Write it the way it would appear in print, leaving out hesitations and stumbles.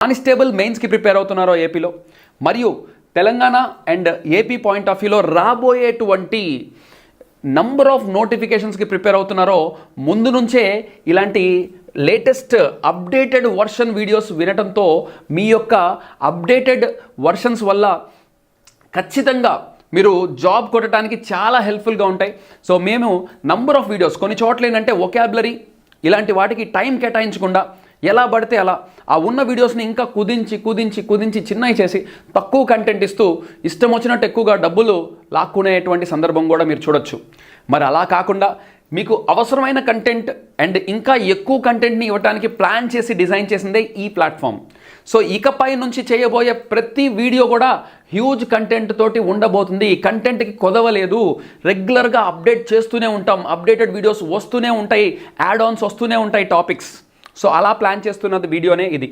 Constable మెయిన్స్కి prepare అవుతున్నారో ఏపీలో, మరియు Telangana and AP point of వ్యూలో రాబోయేటువంటి నంబర్ ఆఫ్ నోటిఫికేషన్స్కి ప్రిపేర్ అవుతున్నారో, ముందు నుంచే ఇలాంటి లేటెస్ట్ అప్డేటెడ్ వర్షన్ వీడియోస్ వినటంతో మీ యొక్క అప్డేటెడ్ వర్షన్స్ వల్ల ఖచ్చితంగా మీరు జాబ్ కొట్టడానికి చాలా హెల్ప్ఫుల్గా ఉంటాయి. సో మేము నంబర్ ఆఫ్ వీడియోస్, కొన్ని చోట్ల ఏంటంటే వొకాబులరీ ఇలాంటి వాటికి టైం కేటాయించకుండా ఎలా పడితే అలా ఆ ఉన్న వీడియోస్ని ఇంకా కుదించి చిన్నవి చేసి తక్కువ కంటెంట్ ఇస్తూ ఇష్టం వచ్చినట్టు ఎక్కువగా డబ్బులు లాక్కునేటువంటి సందర్భం కూడా మీరు చూడొచ్చు. మరి అలా కాకుండా మీకు అవసరమైన కంటెంట్ అండ్ ఇంకా ఎక్కువ కంటెంట్ని ఇవ్వడానికి ప్లాన్ చేసి డిజైన్ చేసిందే ఈ ప్లాట్ఫామ్. సో ఇకపై నుంచి చేయబోయే ప్రతి వీడియో కూడా హ్యూజ్ కంటెంట్ తోటి ఉండబోతుంది. ఈ కంటెంట్కి కొదవలేదు, రెగ్యులర్గా అప్డేట్ చేస్తూనే ఉంటాం, అప్డేటెడ్ వీడియోస్ వస్తూనే ఉంటాయి, యాడ్ ఆన్స్ వస్తూనే ఉంటాయి టాపిక్స్. సో అలా ప్లాన్ చేస్తున్నది వీడియోనే ఇది.